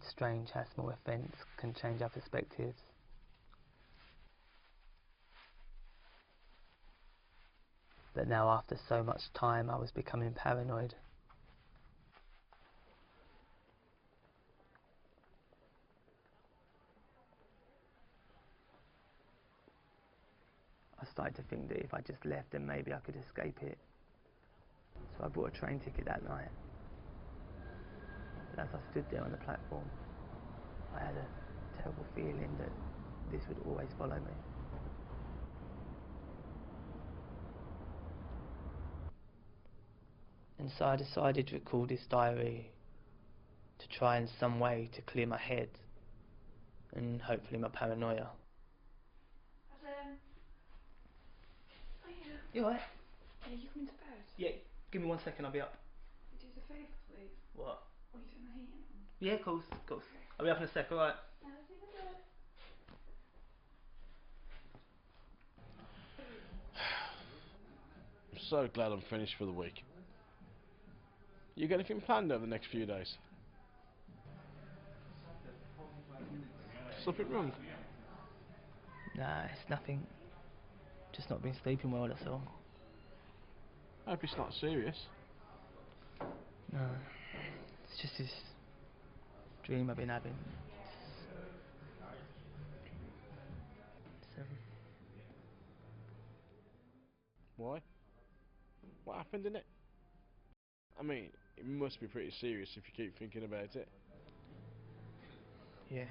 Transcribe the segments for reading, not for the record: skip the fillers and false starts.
It's strange how small events can change our perspectives. But now, after so much time, I was becoming paranoid. I started to think that if I just left, then maybe I could escape it. So I bought a train ticket that night. But as I stood there on the platform, I had a terrible feeling that this would always follow me. And so I decided to record this diary to try in some way to clear my head and hopefully my paranoia. Adam, You alright? are you coming to bed? Yeah, give me 1 second, I'll be up. Would you do us a favour, please? What? Will you turn the heating on? Yeah, of course. Okay. I'll be up in a sec, alright? I'll see you in a bit. I'm so glad I'm finished for the week. You got anything planned over the next few days? Something wrong? Nah, it's nothing. Just not been sleeping well, that's all. I hope it's not serious. No, it's just this dream I've been having. Why? What happened in it? I mean, it must be pretty serious if you keep thinking about it. Yeah.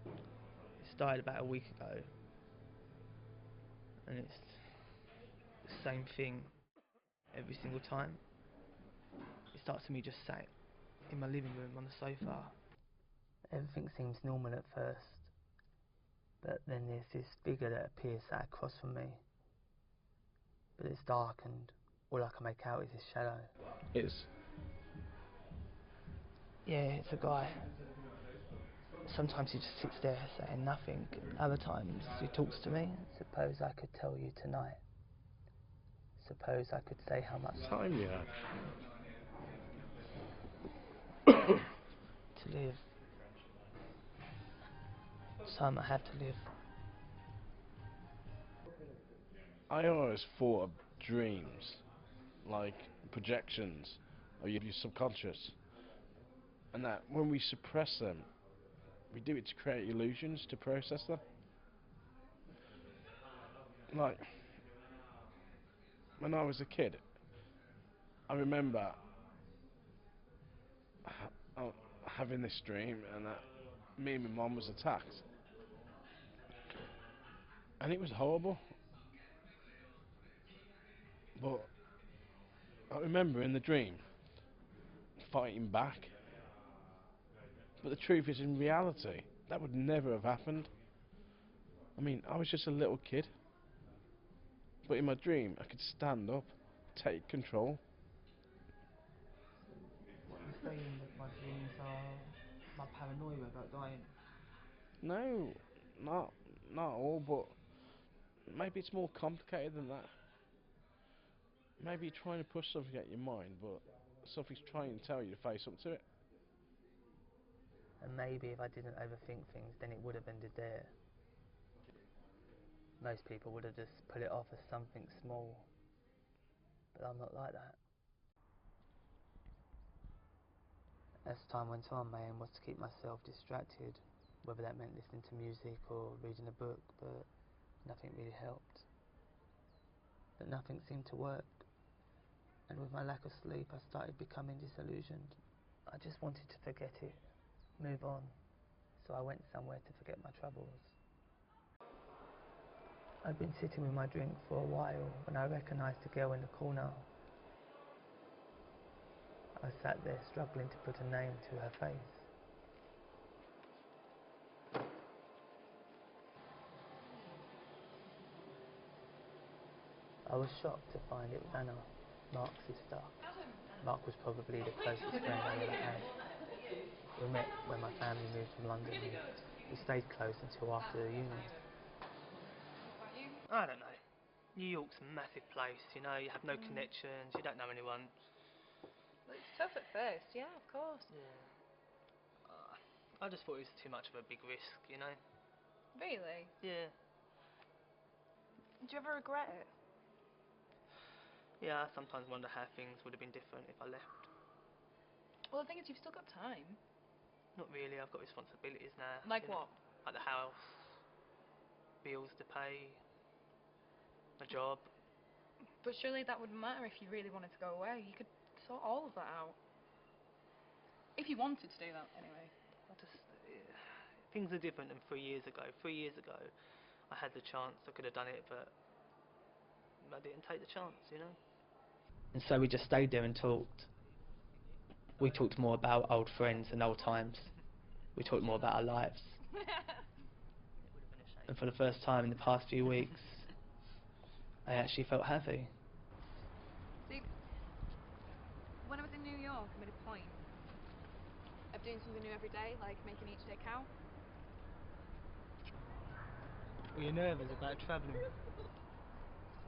It started about a week ago. And it's the same thing every single time. It starts with me just sat in my living room on the sofa. Everything seems normal at first. But then there's this figure that appears sat across from me. But it's dark and all I can make out is his shadow. Is? Yeah, it's a guy. Sometimes he just sits there saying nothing. Other times he talks to me. Suppose I could tell you tonight. Suppose I could say how much Time you had. to live. Time I have to live. I always thought of dreams, like projections, or your subconscious, and that when we suppress them, we do it to create illusions to process them. Like, when I was a kid, I remember having this dream and that me and my mum was attacked. And it was horrible. But I remember in the dream fighting back. But the truth is, in reality, that would never have happened. I mean, I was just a little kid. But in my dream, I could stand up, take control. What you're saying that my dreams are my paranoia about dying? No, not all, but maybe it's more complicated than that. Maybe you're trying to push something at your mind, but something's trying to tell you to face up to it. And maybe if I didn't overthink things, then it would have ended there. Most people would have just put it off as something small. But I'm not like that. As time went on, my aim was to keep myself distracted, whether that meant listening to music or reading a book, but nothing really helped. But nothing seemed to work. And with my lack of sleep, I started becoming disillusioned. I just wanted to forget it, move on. So I went somewhere to forget my troubles. I'd been sitting with my drink for a while when I recognised a girl in the corner. I sat there struggling to put a name to her face. I was shocked to find it was Anna, Mark's sister. Mark was probably the closest friend I ever had. We met when my family moved from London and we stayed close until after uni. I don't know. New York's a massive place, you know, you have no connections, you don't know anyone. Well, it's tough at first, yeah, of course. Yeah. I just thought it was too much of a big risk, you know? Really? Yeah. Do you ever regret it? Yeah, I sometimes wonder how things would have been different if I left. Well, the thing is, you've still got time. Not really, I've got responsibilities now. Like you know, what? like the house, bills to pay, a job. But surely that wouldn't matter if you really wanted to go away. You could sort all of that out. If you wanted to do that, anyway. Things are different than 3 years ago. 3 years ago, I had the chance, I could have done it, but I didn't take the chance, you know? And so we just stayed there and talked. We talked more about old friends and old times. We talked more about our lives. And for the first time in the past few weeks, I actually felt happy. See, when I was in New York, I made a point of doing something new every day, like making each day count. Were you nervous about travelling?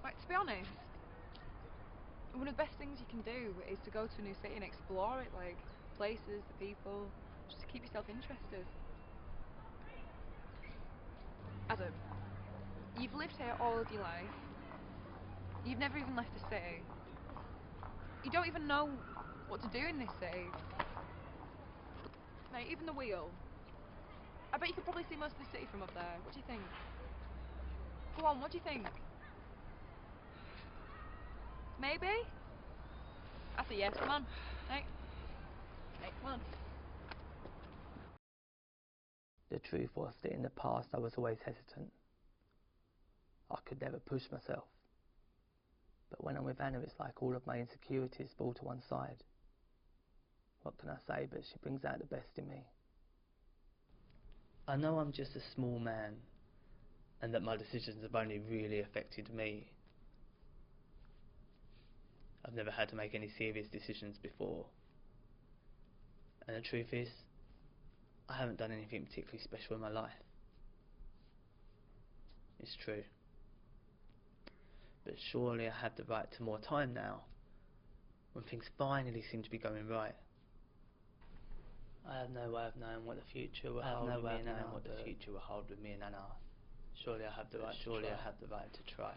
Like, to be honest, one of the best things you can do is to go to a new city and explore it, like places, the people, just to keep yourself interested. Adam, you've lived here all of your life. You've never even left the city. You don't even know what to do in this city. Mate, even the wheel. I bet you could probably see most of the city from up there. What do you think? Go on, what do you think? Maybe? That's a yes, come on. Hey. Hey, come on. The truth was that in the past I was always hesitant. I could never push myself. But when I'm with Anna, it's like all of my insecurities fall to one side. What can I say, but she brings out the best in me. I know I'm just a small man, and that my decisions have only really affected me. I've never had to make any serious decisions before. And the truth is, I haven't done anything particularly special in my life. It's true. But surely I have the right to more time now, when things finally seem to be going right. I have no way of knowing what the future will hold with me and Anna. Surely I have the right to try.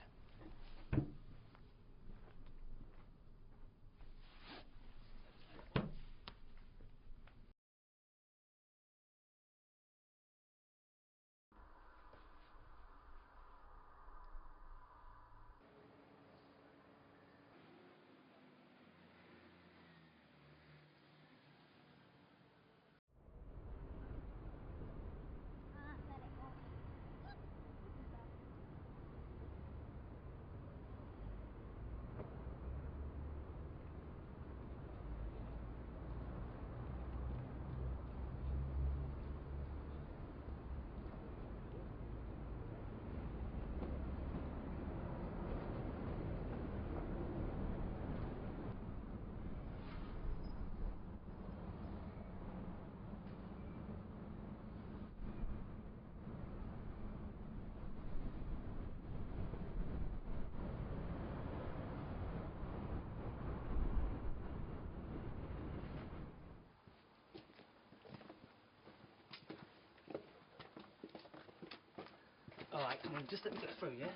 Alright, come on, just let me get through, yeah?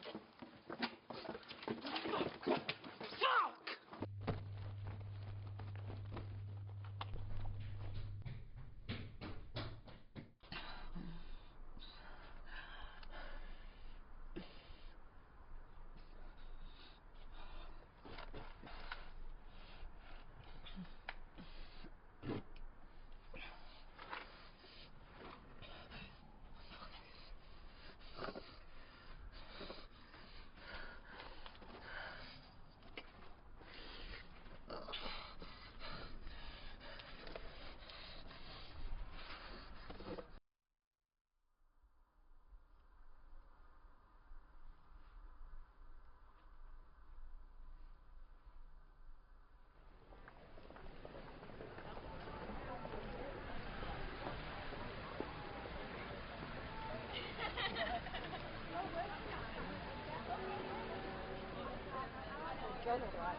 John was right.